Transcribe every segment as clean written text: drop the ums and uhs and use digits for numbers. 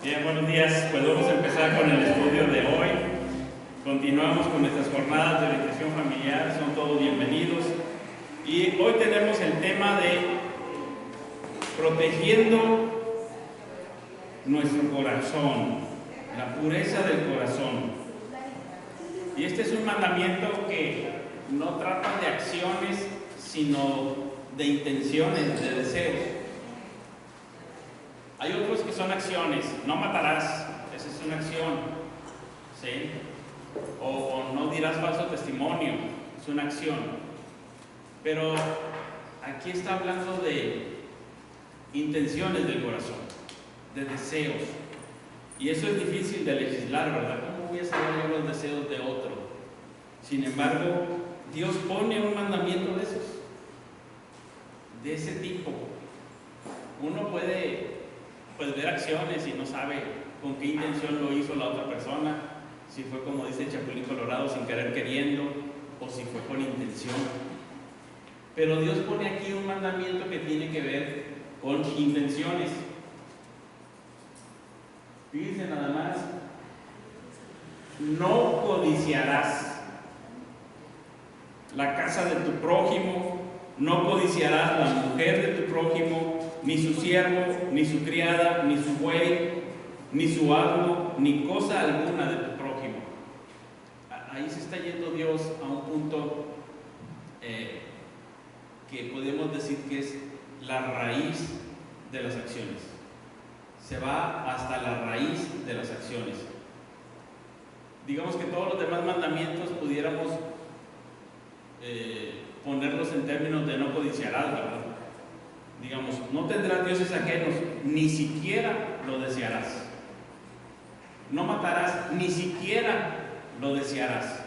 Bien, buenos días. Pues vamos a empezar con el estudio de hoy. Continuamos con nuestras jornadas de orientación familiar. Son todos bienvenidos. Y hoy tenemos el tema de protegiendo nuestro corazón, la pureza del corazón. Y este es un mandamiento que no trata de acciones, sino de intenciones, de deseos. Hay otros que son acciones. No matarás, esa es una acción, ¿sí? O no dirás falso testimonio, es una acción. Pero aquí está hablando de intenciones del corazón, de deseos. Y eso es difícil de legislar, ¿verdad? ¿Cómo voy a saber yo los deseos de otro? Sin embargo, Dios pone un mandamiento de esos, de ese tipo. Uno puede ver acciones y no sabe con qué intención lo hizo la otra persona, si fue como dice el Chapulín Colorado, sin querer queriendo, o si fue con intención. Pero Dios pone aquí un mandamiento que tiene que ver con intenciones. Fíjense nada más, no codiciarás la casa de tu prójimo, no codiciarás la mujer de tu prójimo, ni su siervo, ni su criada, ni su buey, ni su asno, ni cosa alguna de tu prójimo. Ahí se está yendo Dios a un punto que podemos decir que es la raíz de las acciones. Se va hasta la raíz de las acciones. Digamos que todos los demás mandamientos pudiéramos ponerlos en términos de no codiciarás, ¿verdad? Digamos, no tendrás dioses ajenos, ni siquiera lo desearás. No matarás, ni siquiera lo desearás.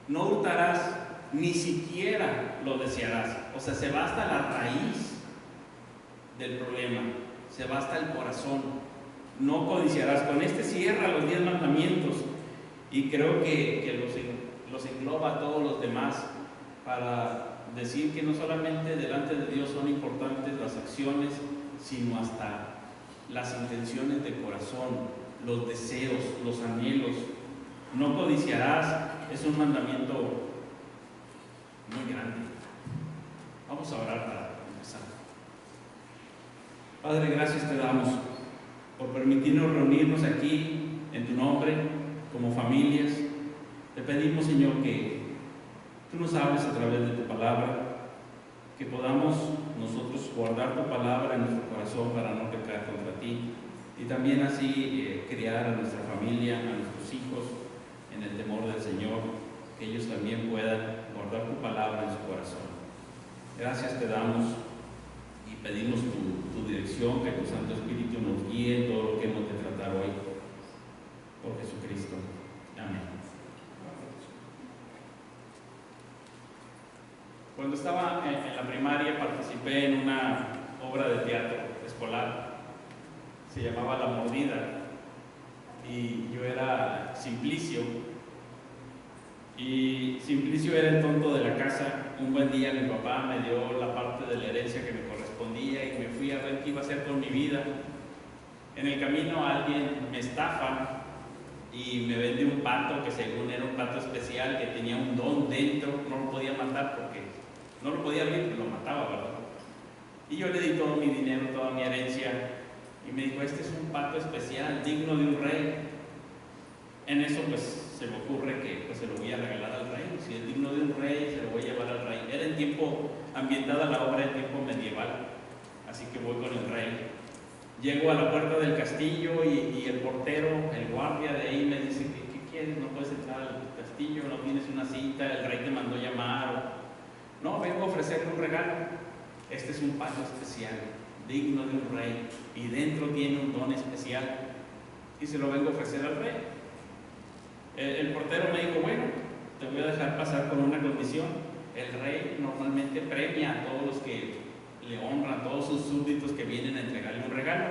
No hurtarás, ni siquiera lo desearás. O sea, se va hasta la raíz del problema, se va hasta el corazón. No codiciarás. Con este cierra los 10 mandamientos y creo que los engloba a todos los demás para decir que no solamente delante de Dios son importantes las acciones, sino hasta las intenciones del corazón, los deseos, los anhelos. No codiciarás es un mandamiento muy grande. Vamos a orar para empezar. Padre, gracias te damos por permitirnos reunirnos aquí en tu nombre, como familias. Te pedimos, Señor, que tú nos hables a través de tu palabra, que podamos nosotros guardar tu palabra en nuestro corazón para no pecar contra ti, y también así criar a nuestra familia, a nuestros hijos en el temor del Señor, que ellos también puedan guardar tu palabra en su corazón. Gracias te damos y pedimos tu dirección, que tu Santo Espíritu nos guíe en todo lo que hemos de tratar hoy. Por Jesucristo. Amén. Cuando estaba en la primaria participé en una obra de teatro escolar, se llamaba La Mordida, y yo era Simplicio, y Simplicio era el tonto de la casa. Un buen día mi papá me dio la parte de la herencia que me correspondía y me fui a ver qué iba a hacer con mi vida. En el camino alguien me estafa y me vende un pato que según era un pato especial que tenía un don dentro. No lo podía matar porque no lo podía abrir, pero lo mataba, ¿verdad? Y yo le di todo mi dinero, toda mi herencia, y me dijo, este es un pato especial, digno de un rey. En eso pues se me ocurre que pues, se lo voy a regalar al rey. Si es digno de un rey, se lo voy a llevar al rey. Era en tiempo, ambientada la obra en tiempo medieval, así que voy con el rey. Llego a la puerta del castillo y el portero, el guardia de ahí me dice, ¿qué quieres? No puedes entrar al castillo, no tienes una cita, el rey te mandó llamar. No, vengo a ofrecerle un regalo. Este es un pato especial, digno de un rey, y dentro tiene un don especial, y se lo vengo a ofrecer al rey. El portero me dijo, bueno, te voy a dejar pasar con una condición. El rey normalmente premia a todos los que le honran, a todos sus súbditos que vienen a entregarle un regalo.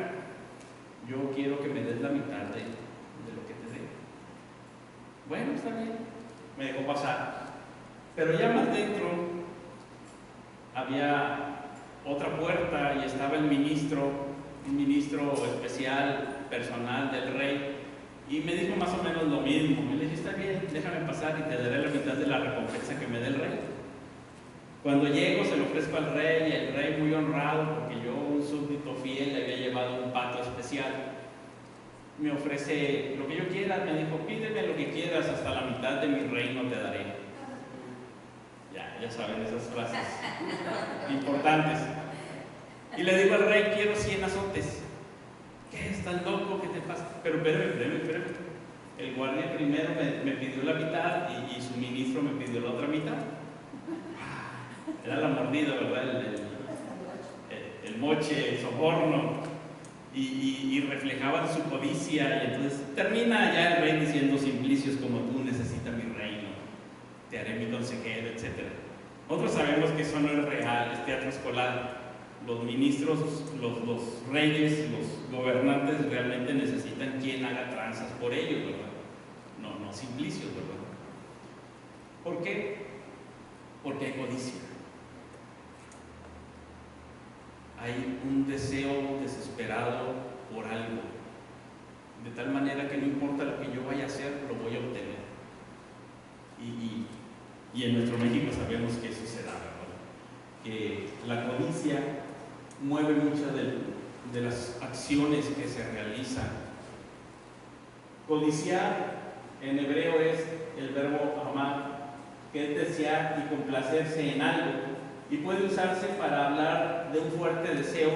Yo quiero que me des la mitad de lo que te dé. Bueno, está bien. Me dejó pasar. Pero ya más dentro había otra puerta y estaba el ministro un ministro especial, personal del rey, y me dijo más o menos lo mismo. Y le dije, está bien, déjame pasar y te daré la mitad de la recompensa que me dé el rey. Cuando llego se lo ofrezco al rey, y el rey, muy honrado, porque yo, un súbdito fiel, le había llevado un pato especial, me ofrece lo que yo quiera. Me dijo, pídeme lo que quieras, hasta la mitad de mi reino te daré. Ya saben esas frases importantes. Y le digo al rey, quiero 100 azotes. ¿Qué? ¿Estás loco? ¿Qué te pasa? Pero espérame. El guardia primero me pidió la mitad y su ministro me pidió la otra mitad. Era la mordida, ¿verdad? El moche, el soborno. Y reflejaban su codicia. Y entonces termina ya el rey diciendo, simplicios como tú necesita mi reino, te haré mi consejero, etc. Nosotros sabemos que eso no es real, es teatro escolar. Los ministros, los reyes, los gobernantes realmente necesitan quien haga tranzas por ellos, ¿verdad? No simplicios, ¿verdad? ¿Por qué? Porque hay codicia. Hay un deseo desesperado por algo, de tal manera que no importa lo que yo vaya a hacer, lo voy a obtener. Y en nuestro México sabemos que eso se da, ¿verdad? Que la codicia mueve muchas de las acciones que se realizan. Codiciar en hebreo es el verbo amar, que es desear y complacerse en algo, y puede usarse para hablar de un fuerte deseo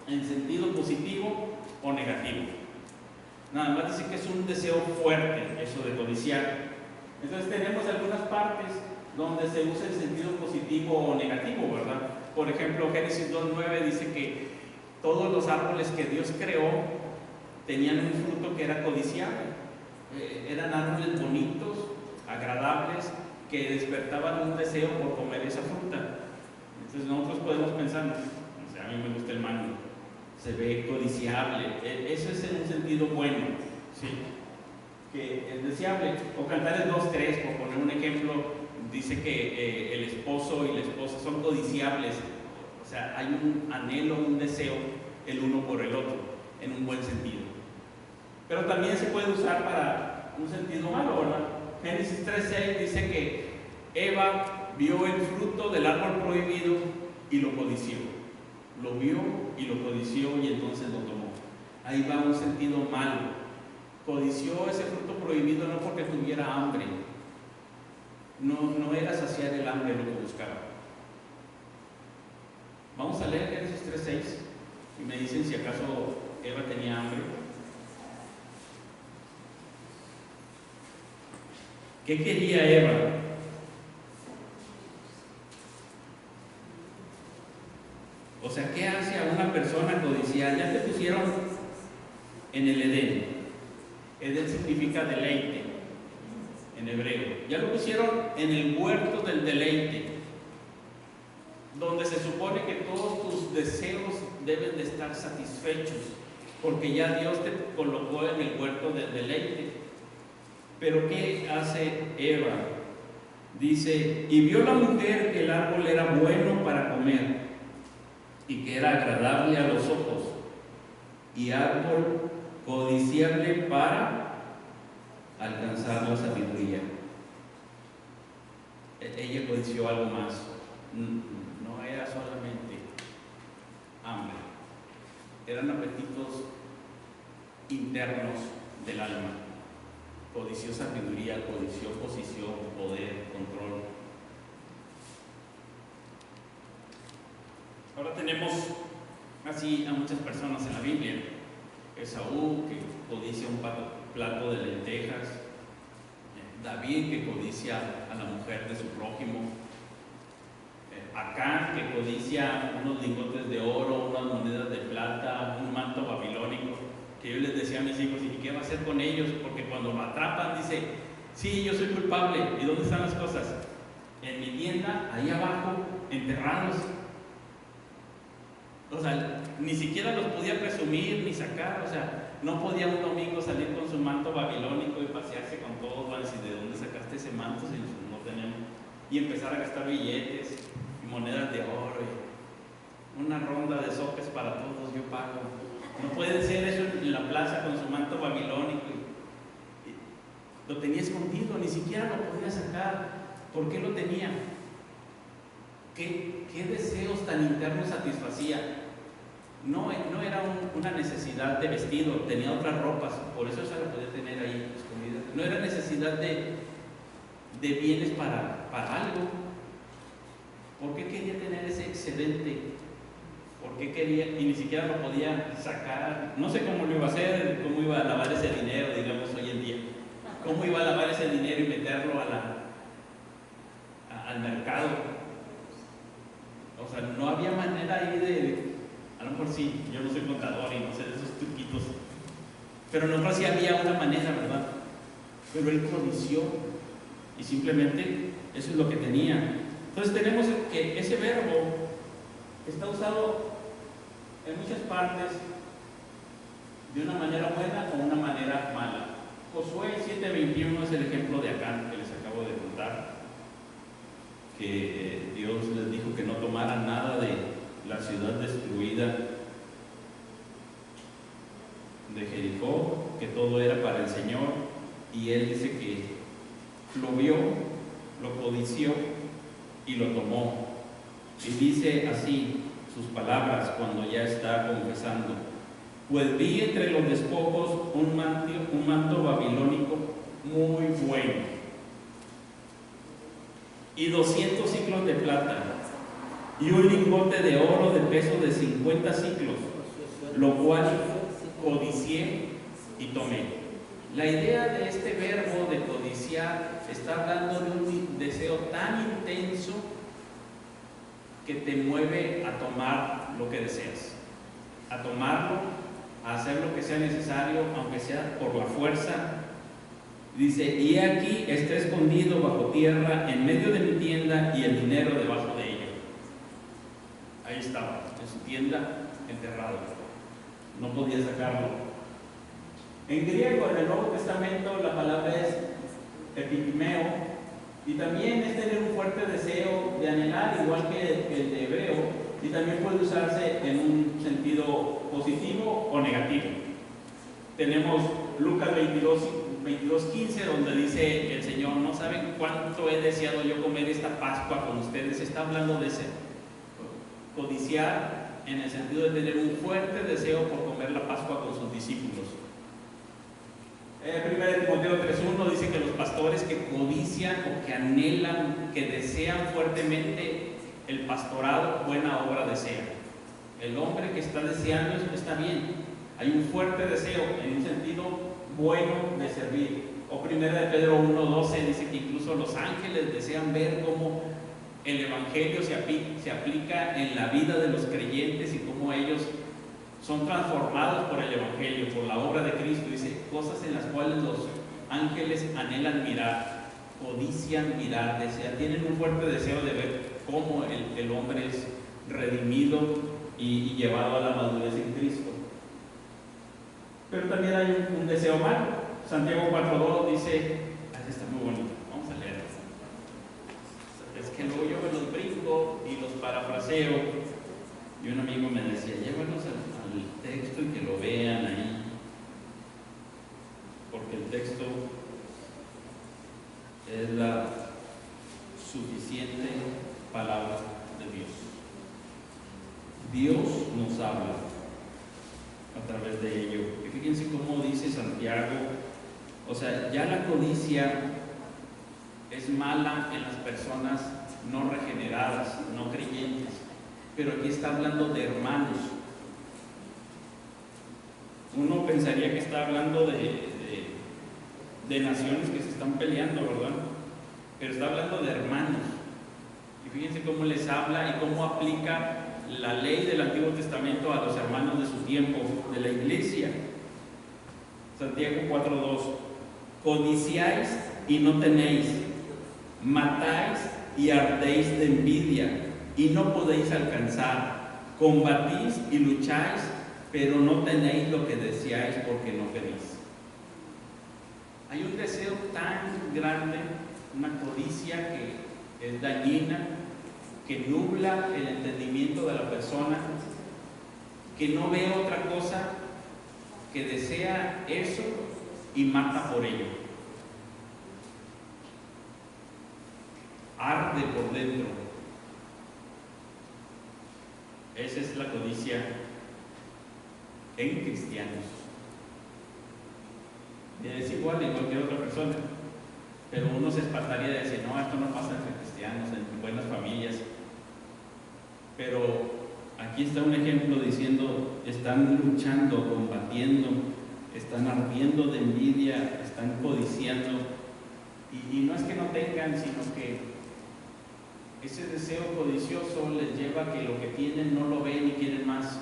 en sentido positivo o negativo. Nada más dice que es un deseo fuerte, eso de codiciar. Entonces tenemos algunas partes donde se usa en sentido positivo o negativo, ¿verdad? Por ejemplo, Génesis 2:9 dice que todos los árboles que Dios creó tenían un fruto que era codiciable. Eran árboles bonitos, agradables, que despertaban un deseo por comer esa fruta. Entonces nosotros podemos pensar, o sea, a mí me gusta el mango, se ve codiciable, eso es en un sentido bueno, ¿sí? Que es deseable. O Cantares 2:3, por poner un ejemplo, dice que el esposo y la esposa son codiciables, o sea, hay un anhelo, un deseo el uno por el otro, en un buen sentido. Pero también se puede usar para un sentido malo, ¿verdad? Génesis 3:6 dice que Eva vio el fruto del árbol prohibido y lo codició. Lo vio y lo codició y entonces lo tomó. Ahí va un sentido malo. Codició ese fruto prohibido no porque tuviera hambre. No era saciar el hambre lo que buscaba. Vamos a leer Génesis 3:6 y me dicen si acaso Eva tenía hambre. ¿Qué quería Eva? O sea, ¿qué hace a una persona codiciar? Ya te pusieron en el Edén. Edén significa deleite en hebreo. Ya lo pusieron en el huerto del deleite, donde se supone que todos tus deseos deben de estar satisfechos, porque ya Dios te colocó en el huerto del deleite. Pero ¿qué hace Eva? Dice, y vio la mujer que el árbol era bueno para comer y que era agradable a los ojos y árbol codiciable para alcanzar la sabiduría. Ella codició algo más. No era solamente hambre, eran apetitos internos del alma. Codició sabiduría, codició posición, poder, control. Ahora tenemos así a muchas personas en la Biblia. Esaú, que codicia un plato de lentejas. David, que codicia a la mujer de su prójimo. Acán, que codicia unos lingotes de oro, unas monedas de plata, un manto babilónico. Que yo les decía a mis hijos, ¿y qué va a hacer con ellos? Porque cuando lo atrapan dice, sí, yo soy culpable. ¿Y dónde están las cosas? En mi tienda, ahí abajo, enterrados. O sea, ni siquiera los podía presumir ni sacar. O sea, no podía un domingo salir con su manto babilónico y pasearse con todos. Van a decir, ¿de dónde sacaste ese manto si no tenemos? Y empezar a gastar billetes y monedas de oro y una ronda de sopes para todos, yo pago. plaza con su manto babilónico y lo tenía escondido, ni siquiera lo podía sacar. ¿Por qué lo tenía? ¿Qué deseos tan internos satisfacía? No era una necesidad de vestido, tenía otras ropas, por eso se la podía tener ahí escondida. No era necesidad de bienes para algo. ¿Por qué quería tener ese excedente? ¿Por qué quería? Y ni siquiera lo podía sacar. No sé cómo lo iba a hacer, cómo iba a lavar ese dinero, digamos, hoy en día. ¿Cómo iba a lavar ese dinero y meterlo al mercado? O sea, no había manera ahí de... A lo mejor sí, yo no soy contador y no sé de esos truquitos, pero a lo mejor sí había una manera, ¿verdad? Pero él codició y simplemente eso es lo que tenía. Entonces tenemos que ese verbo está usado en muchas partes de una manera buena o una manera mala. Josué 7:21 es el ejemplo de Acán que les acabo de contar, que Dios les dijo que no tomaran nada de la ciudad destruida de Jericó, que todo era para el Señor, y él dice que lo vio, lo codició y lo tomó. Y dice así sus palabras cuando ya está confesando: pues vi entre los despojos un manto babilónico muy bueno, y 200 siclos de plata, y un lingote de oro de peso de 50 siclos, lo cual codicié y tomé. La idea de este verbo de codiciar está hablando de un deseo tan intenso que te mueve a tomar lo que deseas, a tomarlo, a hacer lo que sea necesario, aunque sea por la fuerza. Dice: y aquí está escondido bajo tierra en medio de mi tienda, y el dinero debajo de ella. Ahí estaba, en su tienda, enterrado. No podía sacarlo. En griego, en el Nuevo Testamento, la palabra es epigmeo, y también es tener un fuerte deseo de anhelar, igual que el de hebreo, y también puede usarse en un sentido positivo o negativo. Tenemos Lucas 22:15, donde dice el Señor: no saben cuánto he deseado yo comer esta Pascua con ustedes. Está hablando de ese codiciar en el sentido de tener un fuerte deseo por comer la Pascua con sus discípulos. 1 Timoteo 3:1 dice que los pastores que codician o que anhelan, que desean fuertemente el pastorado, buena obra desean. El hombre que está deseando eso está bien. Hay un fuerte deseo en un sentido bueno de servir. O 1 Pedro 1:12 dice que incluso los ángeles desean ver cómo el Evangelio se aplica en la vida de los creyentes y cómo ellos son transformados por el Evangelio, por la obra de Cristo. Dice, cosas en las cuales los ángeles anhelan mirar, codician mirar, tienen un fuerte deseo de ver cómo el hombre es redimido y llevado a la madurez en Cristo. Pero también hay un deseo malo. Santiago 4:2 dice, está muy bonito, vamos a leer. Es que luego yo me los brinco y los parafraseo. Y un amigo me decía, llévanos al texto y que lo vean ahí, porque el texto es la suficiente palabra de Dios. Dios nos habla a través de ello. Y fíjense cómo dice Santiago, o sea, ya la codicia es mala en las personas no regeneradas, no creyentes, pero aquí está hablando de hermanos. Uno pensaría que está hablando de naciones que se están peleando, ¿verdad? Pero está hablando de hermanos. Y fíjense cómo les habla y cómo aplica la ley del Antiguo Testamento a los hermanos de su tiempo, de la iglesia. Santiago 4:2: codiciáis y no tenéis, matáis y ardéis de envidia y no podéis alcanzar, combatís y lucháis, pero no tenéis lo que deseáis porque no pedís. Hay un deseo tan grande, una codicia que es dañina, que nubla el entendimiento de la persona, que no ve otra cosa que desea eso y mata por ello. Arde por dentro. Esa es la codicia en cristianos. Es igual en cualquier otra persona, pero uno se espantaría de decir, no, esto no pasa entre cristianos, en buenas familias. Pero aquí está un ejemplo diciendo, están luchando, combatiendo, están ardiendo de envidia, están codiciando, y no es que no tengan, sino que ese deseo codicioso les lleva a que lo que tienen no lo ven y quieren más.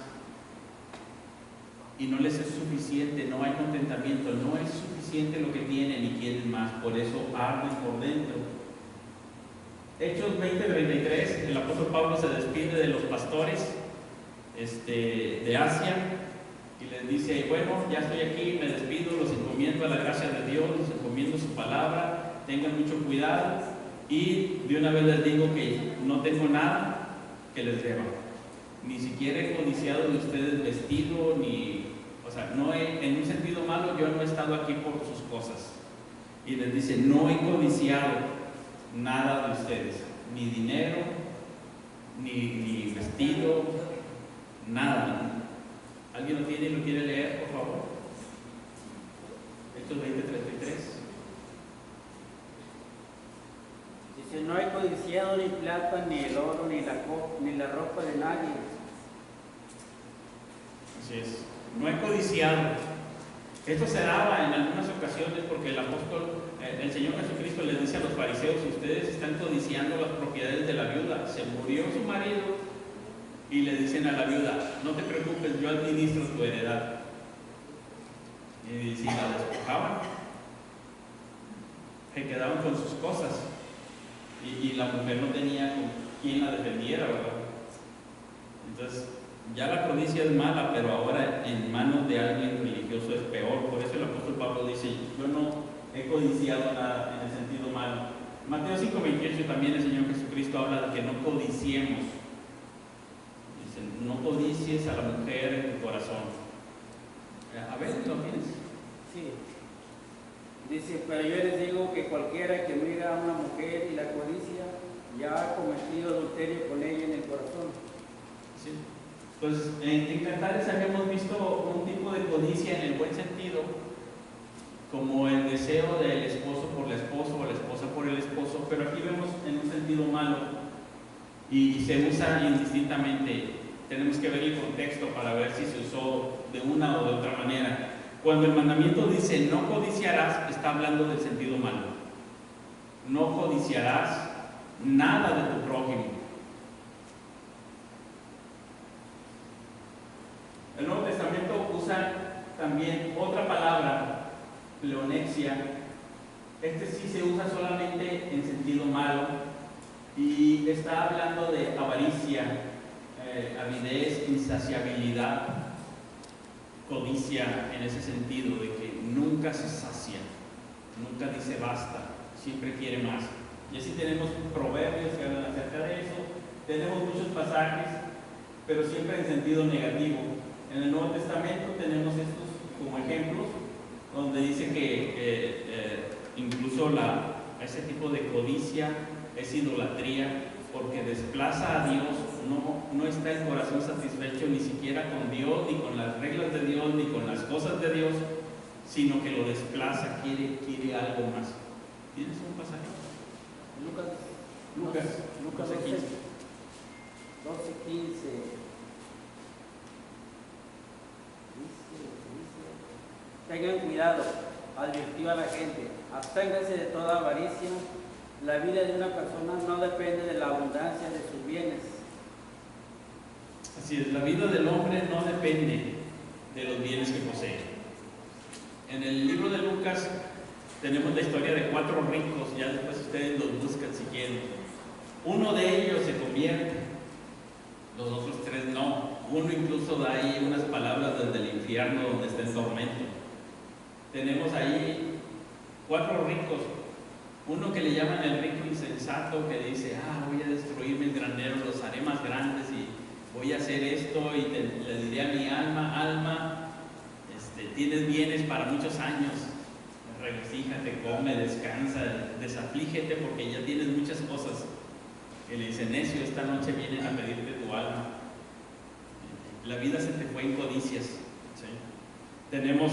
Y no les es suficiente, no hay contentamiento, no es suficiente lo que tienen y quieren más, por eso arden por dentro. Hechos 20:33, el apóstol Pablo se despide de los pastores de Asia y les dice, bueno, ya estoy aquí, me despido, los encomiendo a la gracia de Dios, los encomiendo su palabra, tengan mucho cuidado, y de una vez les digo que no tengo nada que les deba. Ni siquiera he codiciado de ustedes vestido, no en un sentido malo, yo no he estado aquí por sus cosas. Y les dice, no he codiciado nada de ustedes, ni dinero, ni vestido, nada. ¿Alguien lo tiene y lo quiere leer, por favor? Hechos 20:33. Dice, no he codiciado ni plata, ni el oro, ni la ropa de nadie. Así es. No he codiciado. Esto se daba en algunas ocasiones porque el Señor Jesucristo les dice a los fariseos, ustedes están codiciando las propiedades de la viuda. Se murió su marido y le dicen a la viuda, no te preocupes, yo administro tu heredad. Y si la despojaban, se quedaban con sus cosas. Y la mujer no tenía con quien la defendiera, ¿verdad? Entonces, ya la codicia es mala, pero ahora en manos de alguien religioso es peor. Por eso el apóstol Pablo dice, yo no he codiciado nada en el sentido malo. Mateo 5:28 también el Señor Jesucristo habla de que no codiciemos. Dice, no codicies a la mujer en tu corazón. A ver, ¿lo tienes? Sí. Dice, pero yo les digo que cualquiera que mira a una mujer y la codicia, ya ha cometido adulterio con ella en el corazón. Sí. Pues en Cantares habíamos visto un tipo de codicia en el buen sentido, como el deseo del esposo por la esposa o la esposa por el esposo, pero aquí vemos en un sentido malo y se usa indistintamente. Tenemos que ver el contexto para ver si se usó de una o de otra manera. Cuando el mandamiento dice no codiciarás, está hablando del sentido malo. No codiciarás nada de tu prójimo. El Nuevo Testamento usa también otra palabra, pleonexia. Sí se usa solamente en sentido malo y está hablando de avaricia, avidez, insaciabilidad, codicia en ese sentido de que nunca se sacia, nunca dice basta, siempre quiere más. Y así tenemos proverbios que hablan acerca de eso, tenemos muchos pasajes, pero siempre en sentido negativo. En el Nuevo Testamento tenemos estos como ejemplos, donde dice que incluso ese tipo de codicia es idolatría, porque desplaza a Dios, no está el corazón satisfecho ni siquiera con Dios, ni con las reglas de Dios, ni con las cosas de Dios, sino que lo desplaza, quiere algo más. ¿Tienes un pasaje? Lucas 12:15. Tengan cuidado, advirtió a la gente, absténganse de toda avaricia. La vida de una persona no depende de la abundancia de sus bienes. Así es, la vida del hombre no depende de los bienes que posee. En el libro de Lucas tenemos la historia de 4 ricos, ya después ustedes los buscan si quieren. Uno de ellos se convierte, los otros 3 no. Uno incluso da ahí unas palabras desde el infierno donde está en tormento. Tenemos ahí 4 ricos. Uno que le llaman el rico insensato, que dice, voy a destruir mis graneros, los haré más grandes y voy a hacer esto y le diré a mi alma, tienes bienes para muchos años, regocíjate, come, descansa, desaflígete porque ya tienes muchas cosas. Que le dice, necio, esta noche vienen a pedirte tu alma. La vida se te fue en codicias. ¿Sí? Tenemos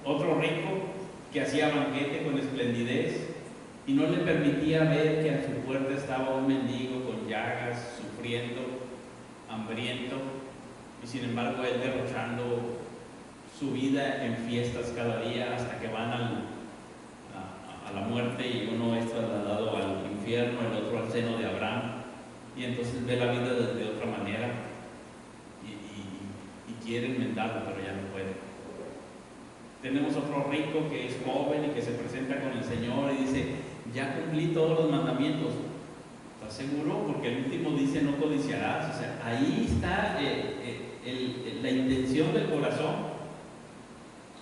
otro rico que hacía banquete con esplendidez y no le permitía ver que a su puerta estaba un mendigo con llagas, sufriendo, hambriento, y sin embargo él derrochando su vida en fiestas cada día hasta que van a la muerte, y uno es trasladado al infierno, el otro al seno de Abraham, y entonces ve la vida de otra manera y quiere enmendarlo, pero ya no puede. Tenemos otro rico que es joven y que se presenta con el Señor y dice, ya cumplí todos los mandamientos. ¿Estás seguro? Porque el último dice, no codiciarás. O sea, ahí está la intención del corazón.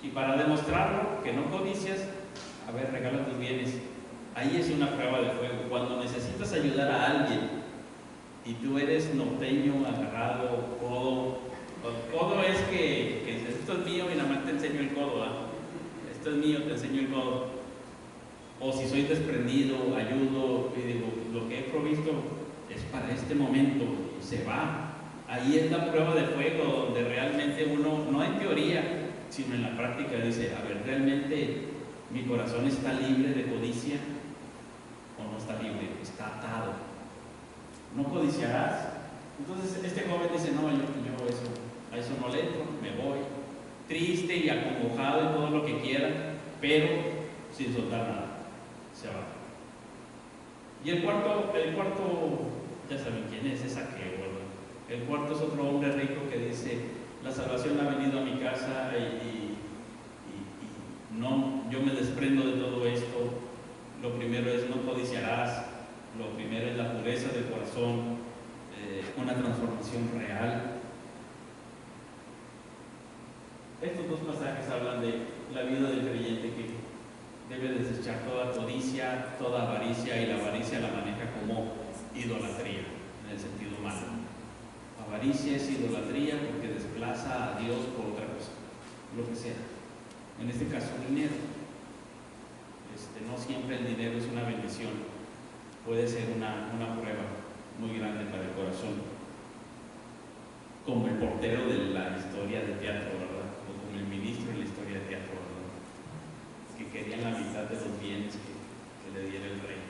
Y para demostrarlo, que no codicias, a ver, regala tus bienes. Ahí es una prueba de fuego. Cuando necesitas ayudar a alguien y tú eres norteño, agarrado, codo es que esto es mío y nada más te enseño el codo, ¿eh? Esto es mío, te enseño el codo. O si soy desprendido, ayudo y digo, lo que he provisto es para este momento, y se va. Ahí es la prueba de fuego, donde realmente uno, no en teoría, sino en la práctica, dice, a ver, ¿realmente mi corazón está libre de codicia o no está libre? Está atado. ¿No codiciarás? Entonces este joven dice, no, yo a eso no le entro, me voy, triste y acongojado y todo lo que quiera, pero sin soltar nada, se va. Y el cuarto, ya saben quién es Saqueo, ¿verdad? El cuarto es otro hombre rico que dice, la salvación ha venido a mi casa y no, yo me desprendo de todo esto. Lo primero es no codiciarás, lo primero es la pureza del corazón, una transformación real. Estos dos pasajes hablan de la vida del creyente que debe desechar toda codicia, toda avaricia, y la avaricia la maneja como idolatría, en el sentido malo. Avaricia es idolatría porque desplaza a Dios por otra cosa, lo que sea. En este caso, dinero. No siempre el dinero es una bendición, puede ser una prueba muy grande para el corazón. Como el portero de la historia de teatro, ¿verdad? O como el ministro de la historia de teatro, ¿verdad? Que querían la mitad de los bienes que le diera el rey.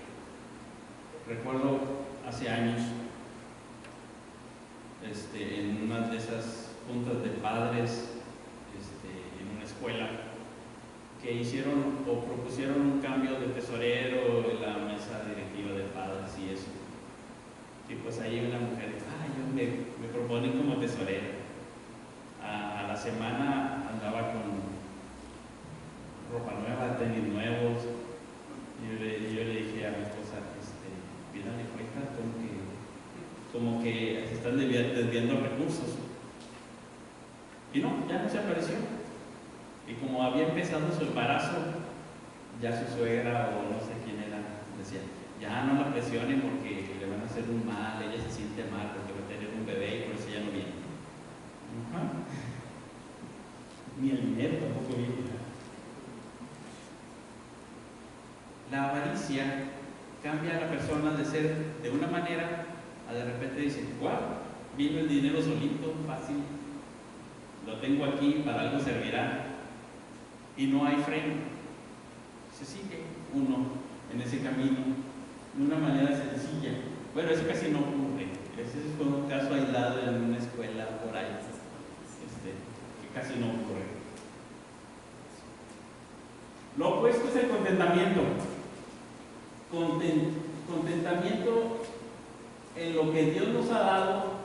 Recuerdo hace años, en una de esas juntas de padres en una escuela, que hicieron o propusieron un cambio de tesorero en la mesa directiva de padres y eso. Y pues ahí una mujer dijo, me proponen como tesorera. A la semana andaba con ropa nueva, tenis nuevos. Y yo le dije a mi esposa, pídale cuenta como que se están desviando recursos. Y no, ya no se apareció. Y como había empezado su embarazo, ya su suegra o no sé quién era, decía, ya no la presionen porque le van a hacer un mal, ella se siente mal porque va a tener un bebé y por eso ya no viene. Ni el dinero tampoco viene. La avaricia cambia a la persona de ser de una manera a de repente dice, wow, vino el dinero solito, fácil, lo tengo aquí, para algo servirá. Y no hay freno. Se sigue uno en ese camino de una manera sencilla. Bueno, eso casi no ocurre. Ese es un caso aislado en una escuela por ahí, que casi no ocurre. Lo opuesto es el contentamiento. Contentamiento en lo que Dios nos ha dado,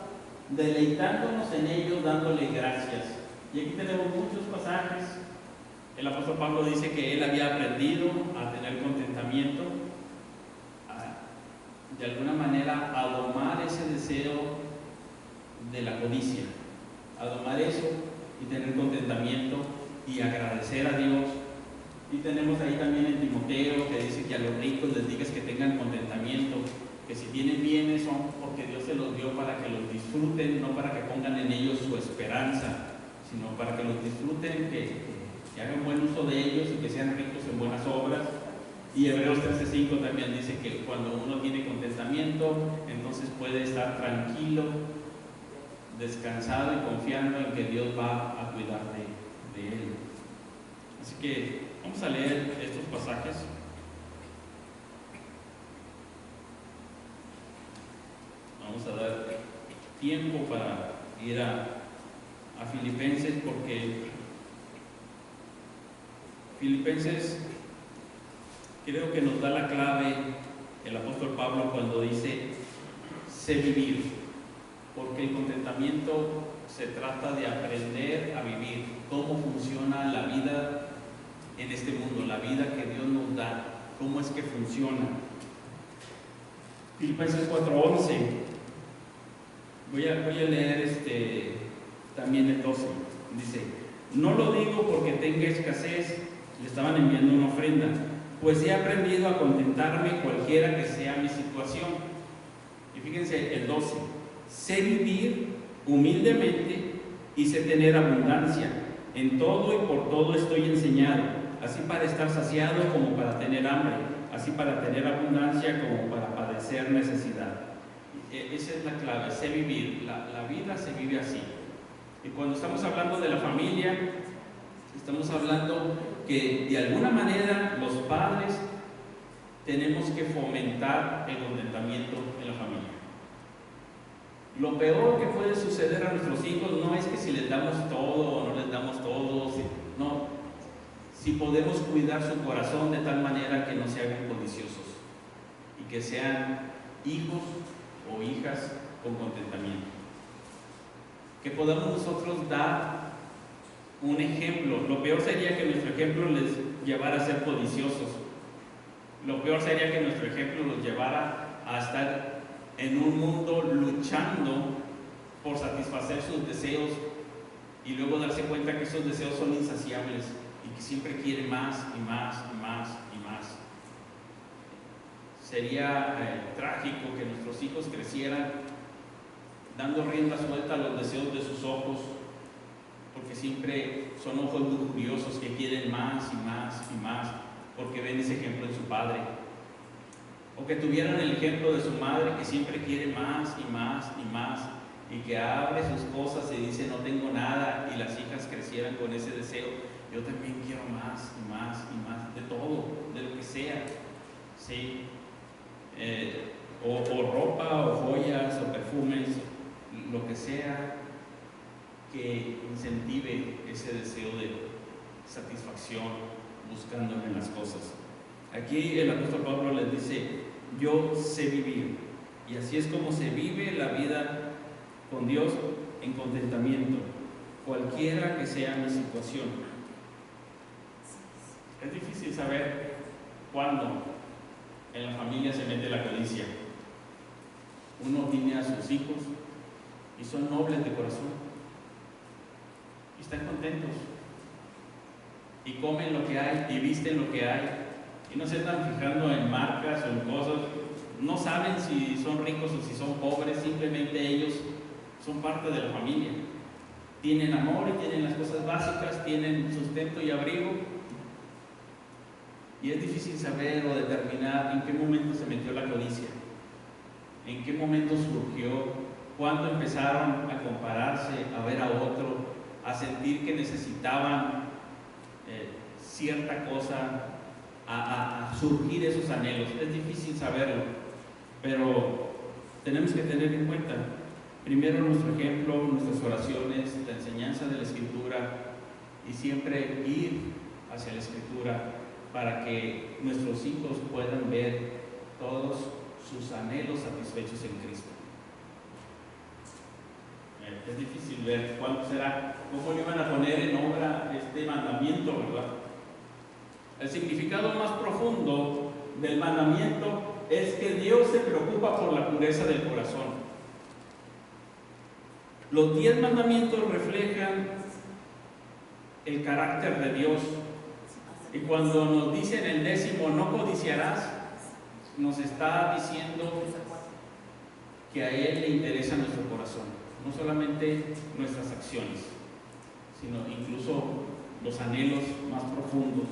deleitándonos en ello, dándole gracias. Y aquí tenemos muchos pasajes. El apóstol Pablo dice que él había aprendido a tener contentamiento, de alguna manera a domar ese deseo de la codicia, a domar eso y tener contentamiento y agradecer a Dios. Y tenemos ahí también en Timoteo que dice que a los ricos les digas que tengan contentamiento, que si tienen bienes son porque Dios se los dio para que los disfruten, no para que pongan en ellos su esperanza, sino para que los disfruten, que que hagan buen uso de ellos y que sean ricos en buenas obras. Y Hebreos 13:5 también dice que cuando uno tiene contentamiento, entonces puede estar tranquilo, descansado y confiando en que Dios va a cuidar de él. Así que vamos a leer estos pasajes. Vamos a dar tiempo para ir a Filipenses, porque Filipenses creo que nos da la clave el apóstol Pablo cuando dice sé vivir, porque el contentamiento se trata de aprender a vivir, cómo funciona la vida en este mundo, la vida que Dios nos da, cómo es que funciona. Filipenses 4:11, voy a leer también el 12, dice: no lo digo porque tenga escasez, le estaban enviando una ofrenda, pues he aprendido a contentarme cualquiera que sea mi situación. Y fíjense el 12, sé vivir humildemente y sé tener abundancia, en todo y por todo estoy enseñado, así para estar saciado como para tener hambre, así para tener abundancia como para padecer necesidad. Esa es la clave, sé vivir, la vida se vive así. Y cuando estamos hablando de la familia, estamos hablando que de alguna manera los padres tenemos que fomentar el contentamiento en la familia. Lo peor que puede suceder a nuestros hijos no es que si les damos todo o no les damos todo, si podemos cuidar su corazón de tal manera que no se hagan codiciosos y que sean hijos o hijas con contentamiento. Que podamos nosotros dar un ejemplo. Lo peor sería que nuestro ejemplo les llevara a ser codiciosos. Lo peor sería que nuestro ejemplo los llevara a estar en un mundo luchando por satisfacer sus deseos y luego darse cuenta que esos deseos son insaciables y que siempre quieren más y más y más y más. Sería trágico que nuestros hijos crecieran dando rienda suelta a los deseos de sus ojos, porque siempre son ojos lujuriosos que quieren más y más y más, porque ven ese ejemplo en su padre. O que tuvieran el ejemplo de su madre, que siempre quiere más y más y más, y que abre sus cosas y dice no tengo nada, y las hijas crecieran con ese deseo. Yo también quiero más y más y más, de todo, de lo que sea, ¿sí? O ropa, o joyas, o perfumes, lo que sea que incentive ese deseo de satisfacción buscando en las cosas. Aquí el apóstol Pablo les dice: yo sé vivir, y así es como se vive la vida con Dios, en contentamiento, cualquiera que sea mi situación. Es difícil saber cuándo en la familia se mete la codicia. Uno tiene a sus hijos y son nobles de corazón y están contentos y comen lo que hay y visten lo que hay y no se están fijando en marcas o en cosas, no saben si son ricos o si son pobres, simplemente ellos son parte de la familia, tienen amor y tienen las cosas básicas, tienen sustento y abrigo. Y es difícil saber o determinar en qué momento se metió la codicia, en qué momento surgió, cuándo empezaron a compararse, a ver a otro, a sentir que necesitaban cierta cosa, a surgir esos anhelos. Es difícil saberlo, pero tenemos que tener en cuenta primero nuestro ejemplo, nuestras oraciones, la enseñanza de la Escritura, y siempre ir hacia la Escritura para que nuestros hijos puedan ver todos sus anhelos satisfechos en Cristo. Es difícil ver cuándo será, cómo le iban a poner en obra este mandamiento, ¿verdad? El significado más profundo del mandamiento es que Dios se preocupa por la pureza del corazón. Los 10 mandamientos reflejan el carácter de Dios. Y cuando nos dicen el 10º, no codiciarás, nos está diciendo que a Él le interesa nuestro corazón, no solamente nuestras acciones, sino incluso los anhelos más profundos.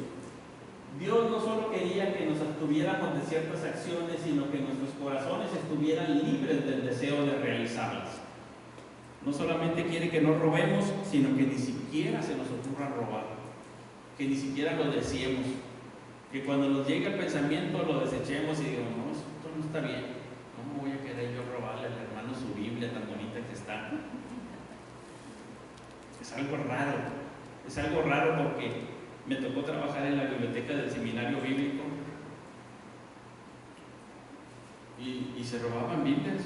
Dios no solo quería que nos abstuviéramos de ciertas acciones, sino que nuestros corazones estuvieran libres del deseo de realizarlas. No solamente quiere que no robemos, sino que ni siquiera se nos ocurra robar, que ni siquiera lo deseemos, que cuando nos llegue el pensamiento lo desechemos y digamos, no, esto no está bien, ¿cómo voy a querer yo robarle al hermano su Biblia tan bonita que está? Es algo raro porque me tocó trabajar en la biblioteca del seminario bíblico y se robaban Biblias.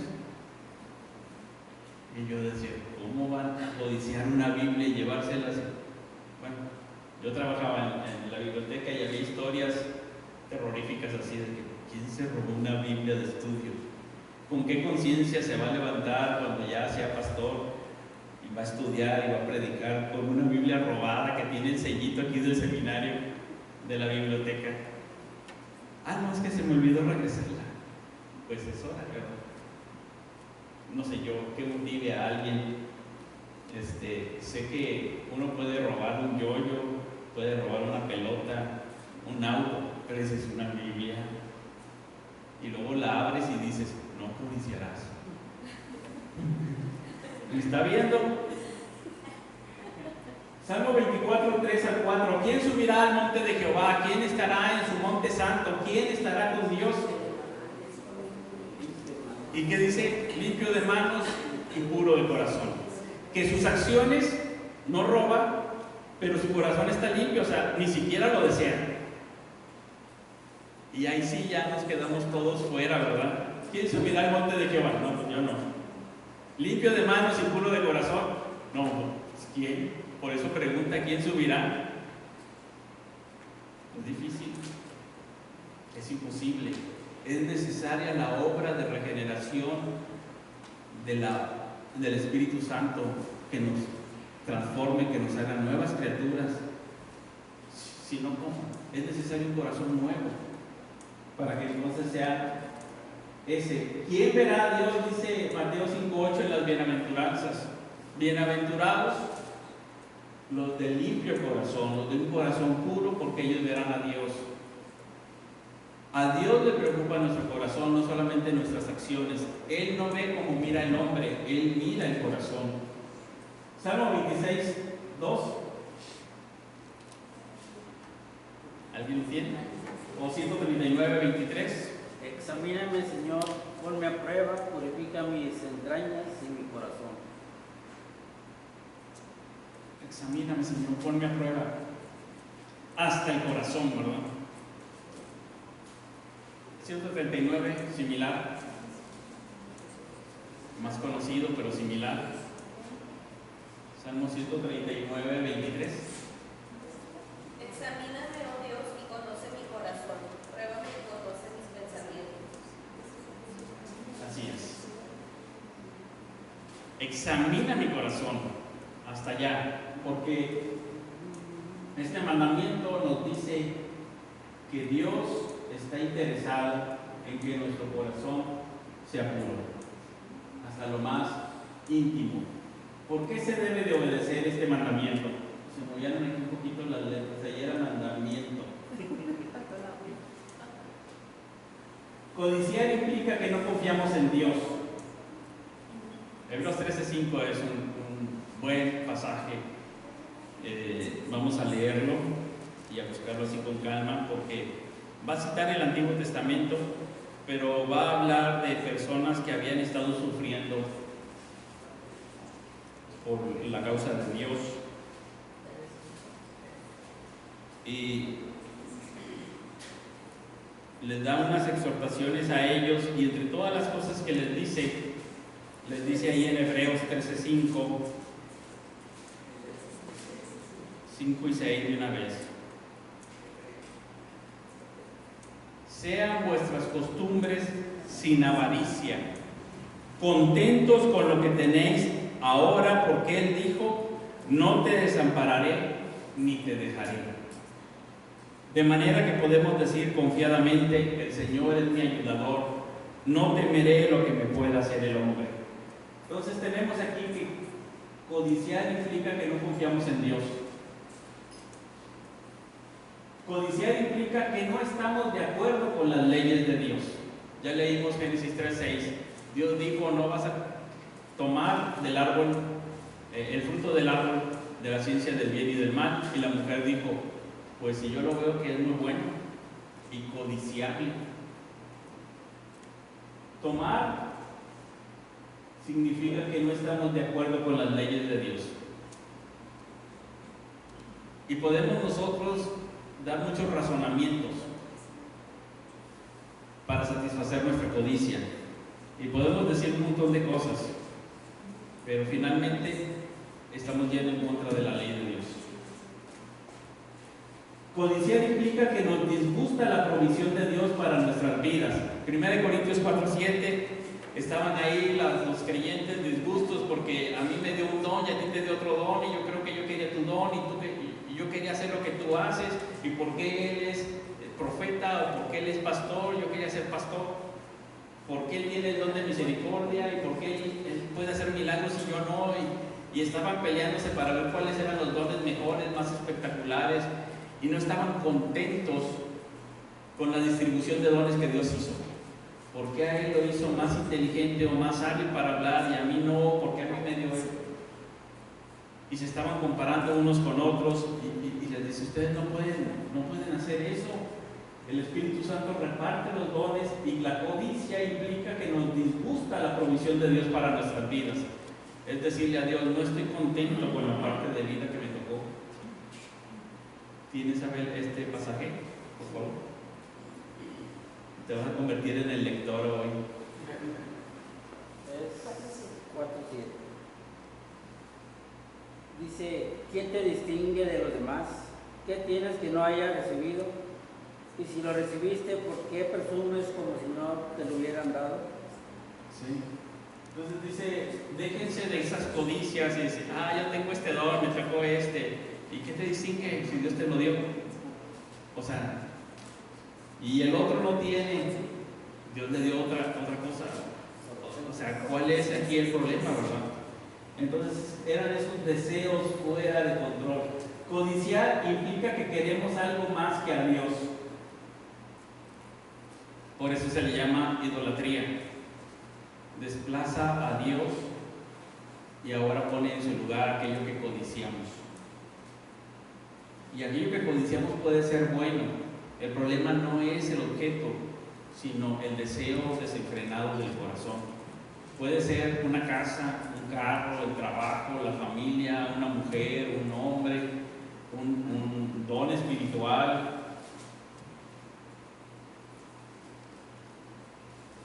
Y yo decía, ¿cómo van a codiciar una Biblia y llevárselas? Bueno, yo trabajaba en la biblioteca y había historias terroríficas así de que ¿quién se robó una Biblia de estudio? ¿Con qué conciencia se va a levantar cuando ya sea pastor y va a estudiar y va a predicar con una Biblia robada que tiene el sellito aquí del seminario de la biblioteca? Ah, no, es que se me olvidó regresarla. Pues es hora, ¿verdad? No sé yo qué motive a alguien. Sé que uno puede robar un yoyo, puede robar una pelota, un auto, pero esa es una Biblia. Y luego la abres y dices, no codiciarás. ¿Me está viendo? Salmo 24, 3 al 4. ¿Quién subirá al monte de Jehová? ¿Quién estará en su monte santo? ¿Quién estará con Dios? ¿Y qué dice? Limpio de manos y puro de corazón. Que sus acciones no roban, pero su corazón está limpio, o sea, ni siquiera lo desean. Y ahí sí ya nos quedamos todos fuera, ¿verdad? ¿Quién subirá al monte de Jehová? No, pues yo no. Limpio de manos y puro de corazón. No, pues ¿quién? Por eso pregunta, ¿quién subirá? Es difícil. Es imposible. Es necesaria la obra de regeneración del Espíritu Santo que nos transforme, que nos haga nuevas criaturas. Si no, ¿cómo? Es necesario un corazón nuevo para que entonces sea ese. ¿Quién verá a Dios? Dice Mateo 5:8 en las bienaventuranzas. Bienaventurados los de limpio corazón, los de un corazón puro, porque ellos verán a Dios. A Dios le preocupa nuestro corazón, no solamente nuestras acciones. Él no ve como mira el hombre, Él mira el corazón. Salmo 26, 2. ¿Alguien lo tiene? O 139, 23. Examíname, Señor, ponme a prueba, purifica mis entrañas y mi corazón. Examíname, Señor, ponme a prueba. Hasta el corazón, ¿verdad? 139, similar, más conocido pero similar. Salmo 139, 23. Examíname, oh Dios, y conoce mi corazón. Pruébame y conoce mis pensamientos. Así es. Examina mi corazón hasta allá, porque este mandamiento nos dice que Dios está interesado en que nuestro corazón sea puro, hasta lo más íntimo. ¿Por qué se debe de obedecer este mandamiento? Se movían aquí un poquito las letras, ahí era mandamiento. Codiciar implica que no confiamos en Dios. Hebreos 13:5 es un buen pasaje. Vamos a leerlo y a buscarlo así con calma, porque va a citar el Antiguo Testamento, pero va a hablar de personas que habían estado sufriendo por la causa de Dios. Y les da unas exhortaciones a ellos, y entre todas las cosas que les dice ahí en Hebreos 13:5, 5 y 6 de una vez. Sean vuestras costumbres sin avaricia, contentos con lo que tenéis ahora, porque Él dijo, no te desampararé ni te dejaré. De manera que podemos decir confiadamente, el Señor es mi ayudador, no temeré lo que me pueda hacer el hombre. Entonces tenemos aquí que codiciar implica que no confiamos en Dios. Codiciar implica que no estamos de acuerdo con las leyes de Dios. Ya leímos Génesis 3:6. Dios dijo, no vas a tomar del árbol, el fruto del árbol de la ciencia del bien y del mal. Y la mujer dijo, pues si yo lo veo que es muy bueno y codiciable. Tomar significa que no estamos de acuerdo con las leyes de Dios. Y podemos nosotros dar muchos razonamientos para satisfacer nuestra codicia. Y podemos decir un montón de cosas, pero finalmente estamos yendo en contra de la ley de Dios. Codiciar implica que nos disgusta la provisión de Dios para nuestras vidas. 1 Corintios 4:7, estaban ahí los creyentes disgustos porque a mí me dio un don y a ti te dio otro don, y yo creo que yo quería tu don y yo quería hacer lo que tú haces, y por qué él es profeta o por qué él es pastor, yo quería ser pastor, por qué él tiene el don de misericordia y por qué él puede hacer milagros y yo no, y estaban peleándose para ver cuáles eran los dones mejores, más espectaculares, y no estaban contentos con la distribución de dones que Dios hizo. ¿Por qué a él lo hizo más inteligente o más hábil para hablar y a mí no? ¿Por qué a mí me dio él? Y se estaban comparando unos con otros y les dice, ustedes no pueden hacer eso. El Espíritu Santo reparte los dones y la codicia implica que nos disgusta la provisión de Dios para nuestras vidas. Es decirle a Dios, no estoy contento con la parte de vida que me tocó. ¿Tienes a ver este pasaje, por favor? Te vas a convertir en el lector hoy. Es 4:7. Dice, ¿quién te distingue de los demás? ¿Qué tienes que no haya recibido? Y si lo recibiste, ¿por qué presumes como si no te lo hubieran dado? Sí. Entonces dice, déjense de esas codicias y decir, yo tengo este don, me tocó este. ¿Y qué te distingue si Dios te lo dio? O sea, y el otro no tiene, Dios le dio otra cosa. O sea, ¿cuál es aquí el problema, verdad? Entonces eran esos deseos fuera de control. Codiciar implica que queremos algo más que a Dios. Por eso se le llama idolatría. Desplaza a Dios y ahora pone en su lugar aquello que codiciamos. Y aquello que codiciamos puede ser bueno. El problema no es el objeto, sino el deseo desenfrenado del corazón. Puede ser una casa, un carro, el trabajo, la familia, una mujer, un hombre, un don espiritual.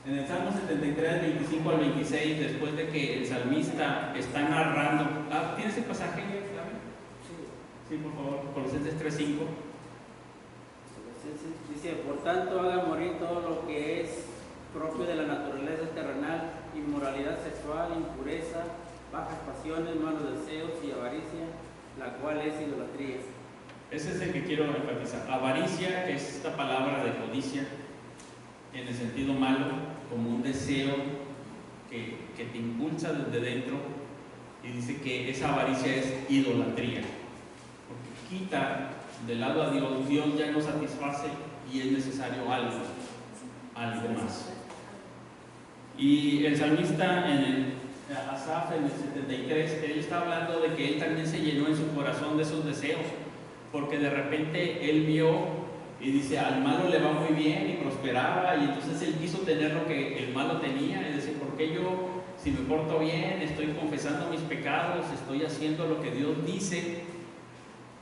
En el Salmo 73, 25 al 26, después de que el salmista está narrando, ¿tienes el pasaje? Sí, por favor, Colosenses 3:5. Dice, por tanto hagan morir todo lo que es propio de la naturaleza terrenal, inmoralidad sexual, impureza, bajas pasiones, malos deseos y avaricia, la cual es idolatría. Ese es el que quiero enfatizar. Avaricia, que es esta palabra de codicia, en el sentido malo, como un deseo que te impulsa desde dentro, y dice que esa avaricia es idolatría, porque quita del lado a Dios. Dios ya no satisface y es necesario algo más. Y el salmista en el Asaf, en el 73, él está hablando de que él también se llenó en su corazón de esos deseos, porque de repente él vio y dice, al malo le va muy bien y prosperaba, y entonces él quiso tener lo que el malo tenía, es decir, ¿por qué yo, si me porto bien, estoy confesando mis pecados, estoy haciendo lo que Dios dice,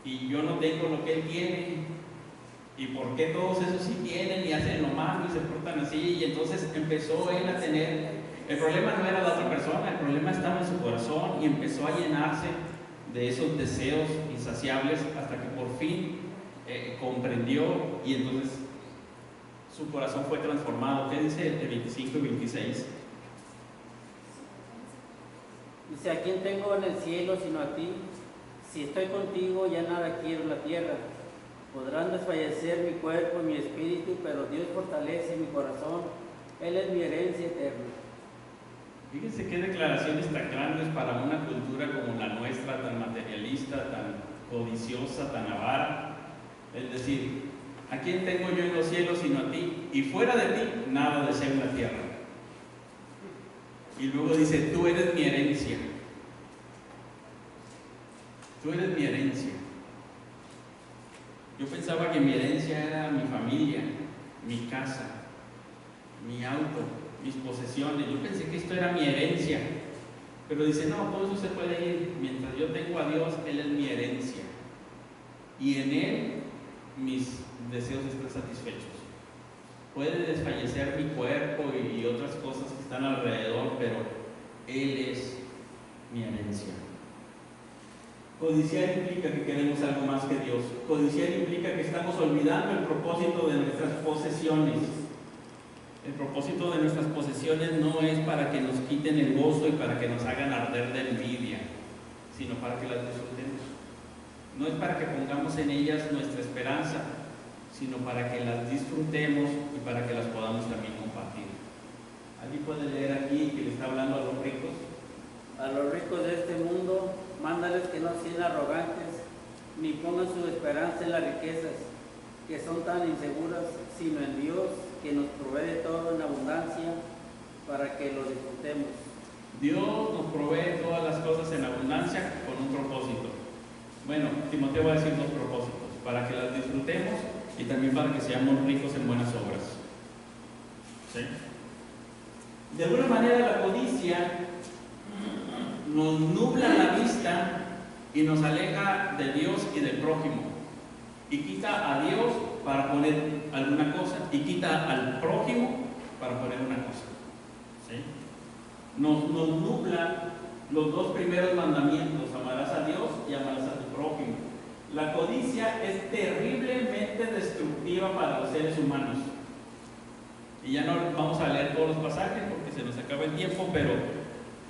y yo no tengo lo que él tiene? ¿Y por qué todos esos sí tienen y hacen lo malo y se portan así? Y entonces empezó él a tener, el problema no era la otra persona, el problema estaba en su corazón, y empezó a llenarse de esos deseos insaciables hasta que por fin comprendió, y entonces su corazón fue transformado. ¿Qué dice el 25 y 26? Dice, ¿a quién tengo en el cielo sino a ti? Si estoy contigo, ya nada quiero en la tierra. Podrán desfallecer mi cuerpo y mi espíritu, pero Dios fortalece mi corazón. Él es mi herencia eterna. Fíjense qué declaraciones tan grandes para una cultura como la nuestra, tan materialista, tan codiciosa, tan avara. Es decir, ¿a quién tengo yo en los cielos sino a ti? Y fuera de ti, nada deseo en la tierra. Y luego dice, tú eres mi herencia. Tú eres mi herencia. Yo pensaba que mi herencia era mi familia, mi casa, mi auto, mis posesiones. Yo pensé que esto era mi herencia. Pero dice, no, todo eso se puede ir. Mientras yo tengo a Dios, Él es mi herencia. Y en Él mis deseos están satisfechos. Puede desfallecer mi cuerpo y otras cosas que están alrededor, pero Él es mi herencia. Codiciar implica que queremos algo más que Dios. Codiciar implica que estamos olvidando el propósito de nuestras posesiones. El propósito de nuestras posesiones no es para que nos quiten el gozo y para que nos hagan arder de envidia, sino para que las disfrutemos. No es para que pongamos en ellas nuestra esperanza, sino para que las disfrutemos y para que las podamos también compartir. ¿Alguien puede leer aquí que le está hablando a los ricos? A los ricos de este mundo, mándales que no sean arrogantes, ni pongan su esperanza en las riquezas, que son tan inseguras, sino en Dios, que nos provee de todo en abundancia, para que lo disfrutemos. Dios nos provee todas las cosas en abundancia con un propósito. Bueno, Timoteo va a decir dos propósitos, para que las disfrutemos y también para que seamos ricos en buenas obras. ¿Sí? De alguna manera la codicia nos nubla la vista y nos aleja de Dios y del prójimo, y quita a Dios para poner alguna cosa y quita al prójimo para poner una cosa. ¿Sí? Nos nubla los dos primeros mandamientos: amarás a Dios y amarás a tu prójimo. La codicia es terriblemente destructiva para los seres humanos. Y ya no vamos a leer todos los pasajes porque se nos acaba el tiempo, pero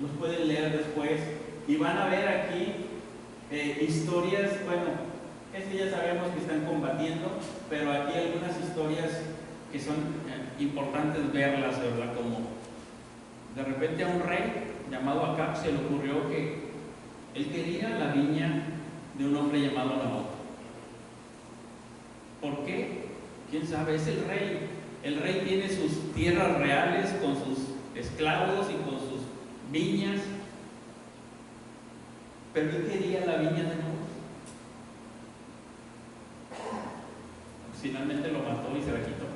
los pueden leer después y van a ver aquí historias, bueno, ya sabemos que están combatiendo, pero aquí hay algunas historias que son importantes verlas, ¿verdad? Como de repente a un rey llamado Acab se le ocurrió que él quería la viña de un hombre llamado Nabot. ¿Por qué? ¿Quién sabe? Es el rey. El rey tiene sus tierras reales con sus esclavos y con sus viñas, pero él quería la viña de Nabot. Finalmente lo mató y se la quitó,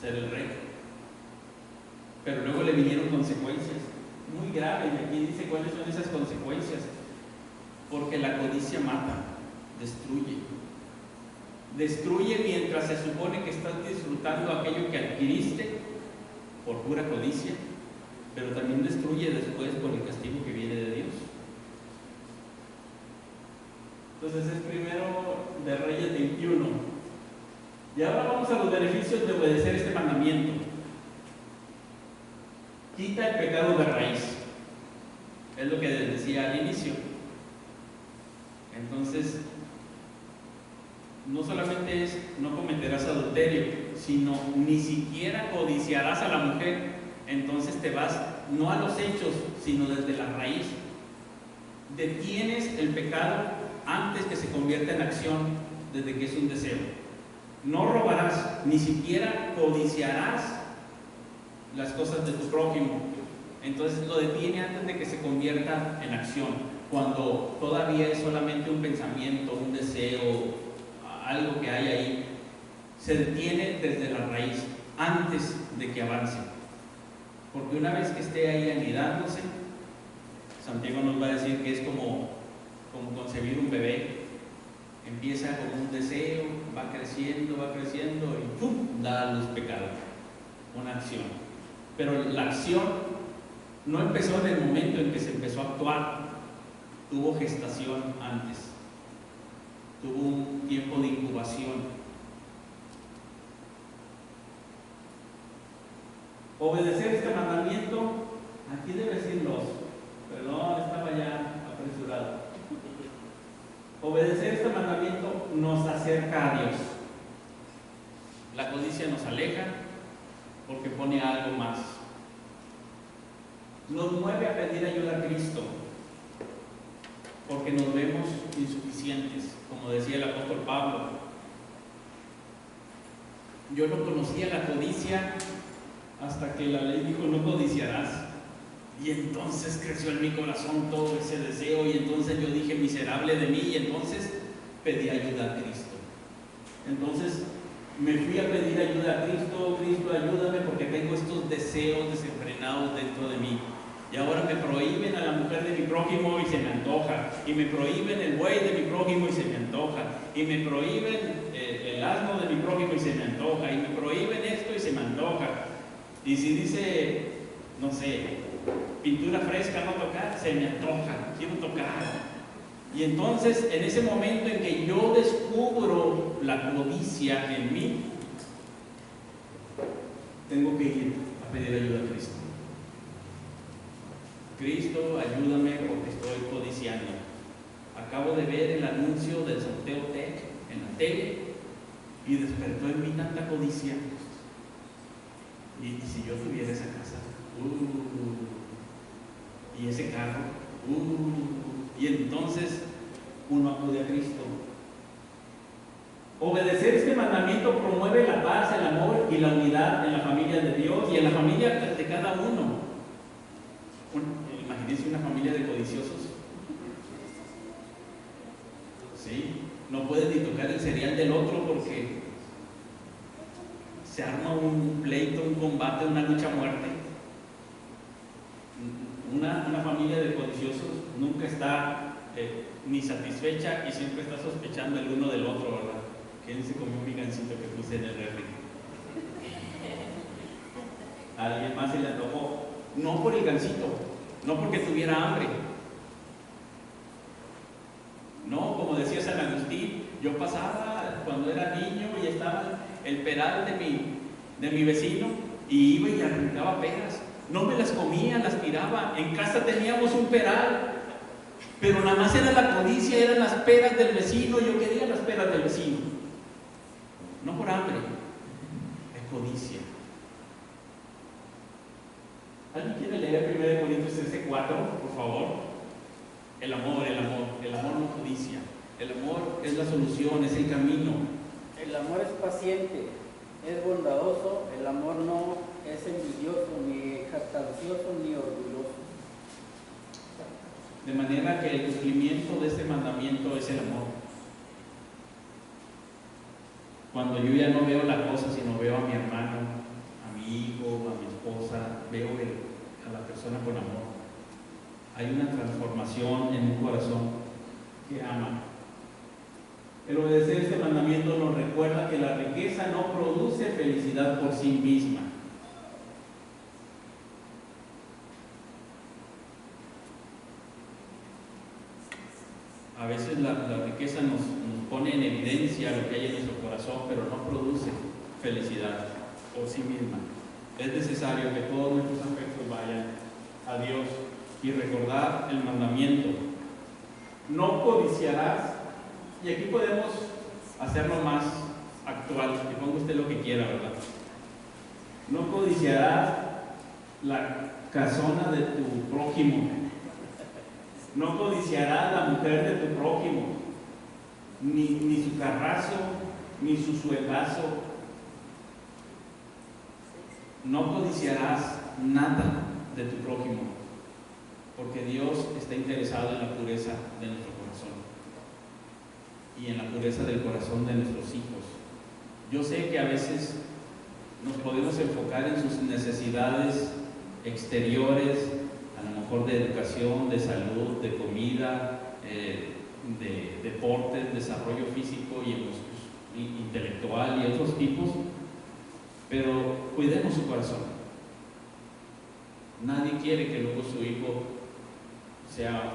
ser el rey. Pero luego le vinieron consecuencias muy graves, y aquí dice cuáles son esas consecuencias. Porque la codicia mata, destruye. Destruye mientras se supone que estás disfrutando aquello que adquiriste por pura codicia, pero también destruye después por el castigo que viene de Dios. Entonces es primero de Reyes 21. Y ahora vamos a los beneficios de obedecer este mandamiento. Quita el pecado de raíz. Es lo que les decía al inicio. Entonces, no solamente es no cometerás adulterio, sino ni siquiera codiciarás a la mujer. Entonces te vas no a los hechos, sino desde la raíz. Detienes el pecado antes que se convierta en acción, desde que es un deseo. No robarás, ni siquiera codiciarás las cosas de tu prójimo. Entonces lo detiene antes de que se convierta en acción, cuando todavía es solamente un pensamiento, un deseo, algo que hay ahí. Se detiene desde la raíz, antes de que avance. Porque una vez que esté ahí anidándose, Santiago nos va a decir que es como concebir un bebé. Empieza como un deseo, va creciendo y ¡pum!, da a luz pecado, una acción. Pero la acción no empezó en el momento en que se empezó a actuar, tuvo gestación antes, tuvo un tiempo de incubación. Obedecer este mandamiento, aquí debe decirlos, perdón, estaba ya apresurado. Obedecer este mandamiento nos acerca a Dios. La codicia nos aleja porque pone algo más. Nos mueve a pedir ayuda a Cristo porque nos vemos insuficientes. Como decía el apóstol Pablo, Yo no conocía la codicia hasta que la ley dijo no codiciarás. Y entonces creció en mi corazón todo ese deseo, y entonces yo dije, miserable de mí, y entonces pedí ayuda a Cristo. Entonces me fui a pedir ayuda a Cristo. Cristo, ayúdame porque tengo estos deseos desenfrenados dentro de mí. Y ahora me prohíben a la mujer de mi prójimo y se me antoja. Y me prohíben el buey de mi prójimo y se me antoja. Y me prohíben el asno de mi prójimo y se me antoja. Y me prohíben esto y se me antoja. Y si dice, no sé, pintura fresca no tocar, se me antoja, quiero tocar. Y entonces, en ese momento en que yo descubro la codicia en mí, tengo que ir a pedir ayuda a Cristo. Cristo, ayúdame porque estoy codiciando. Acabo de ver el anuncio del sorteo TEC en la tele y despertó en mí tanta codicia. Y si yo tuviera esa casa, y ese carro, y entonces uno acude a Cristo. Obedecer este mandamiento promueve la paz, el amor y la unidad en la familia de Dios y en la familia de cada uno. Imagínense una familia de codiciosos. ¿Sí? No pueden ni tocar el cereal del otro porque se arma un pleito, un combate, una lucha a muerte. Una familia de codiciosos nunca está ni satisfecha y siempre está sospechando el uno del otro, ¿verdad? ¿Quién se comió mi gansito que puse en el refri? A alguien más se le antojó. No por el gansito, no porque tuviera hambre. No, como decía San Agustín, yo pasaba cuando era niño y estaba el peral de mi vecino y iba y arrancaba peras. No me las comía, las tiraba. En casa teníamos un peral, pero nada más era la codicia, eran las peras del vecino. Yo quería las peras del vecino. No por hambre, es codicia. ¿Alguien quiere leer 1 Corintios 13:4, por favor? El amor no codicia. El amor es la solución, es el camino. El amor es paciente, es bondadoso, el amor no es envidioso, ni jactancioso, ni orgulloso. De manera que el cumplimiento de este mandamiento es el amor. Cuando yo ya no veo la cosa, sino veo a mi hermano, a mi hijo, a mi esposa, veo a la persona con amor. Hay una transformación en un corazón que ama. El obedecer este mandamiento nos recuerda que la riqueza no produce felicidad por sí misma. A veces la riqueza nos pone en evidencia lo que hay en nuestro corazón, pero no produce felicidad por sí misma. Es necesario que todos nuestros afectos vayan a Dios y recordar el mandamiento. No codiciarás. Y aquí podemos hacerlo más actual, que ponga usted lo que quiera, ¿verdad? No codiciarás la casona de tu prójimo. No codiciarás la mujer de tu prójimo, ni su carrazo, ni su sueldazo. No codiciarás nada de tu prójimo, porque Dios está interesado en la pureza de nuestro corazón y en la pureza del corazón de nuestros hijos. Yo sé que a veces nos podemos enfocar en sus necesidades exteriores, a lo mejor de educación, de salud, de comida, de deporte, desarrollo físico y intelectual y otros tipos, pero cuidemos su corazón. Nadie quiere que luego su hijo sea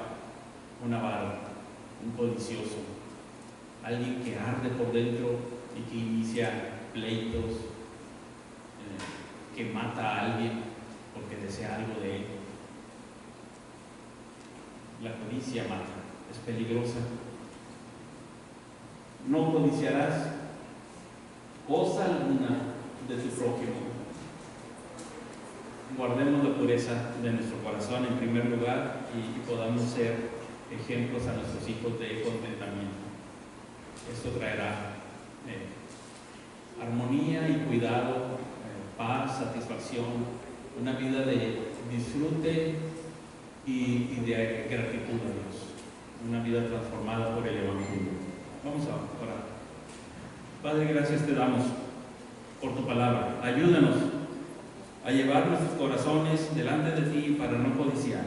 un avaro, un codicioso, alguien que arde por dentro y que inicia pleitos, que mata a alguien porque desea algo de él. La codicia mata, es peligrosa. No codiciarás cosa alguna de tu prójimo. Guardemos la pureza de nuestro corazón en primer lugar y podamos ser ejemplos a nuestros hijos de contentamiento. Esto traerá armonía y cuidado, paz, satisfacción, una vida de disfrute y de gratitud a Dios, una vida transformada por el Evangelio. Vamos a orar. Padre, gracias te damos por tu palabra. Ayúdanos a llevar nuestros corazones delante de ti para no codiciar.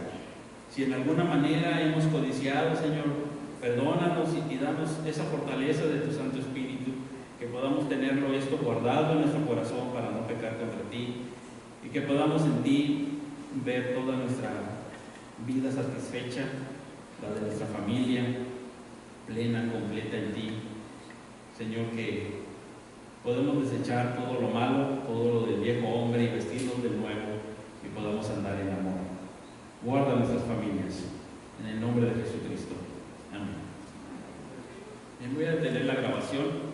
Si en alguna manera hemos codiciado, Señor, perdónanos y danos esa fortaleza de tu Santo Espíritu, que podamos tenerlo esto guardado en nuestro corazón para no pecar contra ti, y que podamos en ti ver toda nuestra vida satisfecha, la de nuestra familia, plena, completa en ti. Señor, que podemos desechar todo lo malo, todo lo del viejo hombre y vestirnos del nuevo, y podamos andar en amor. Guarda nuestras familias, en el nombre de Jesucristo. Amén. Voy a detener la grabación.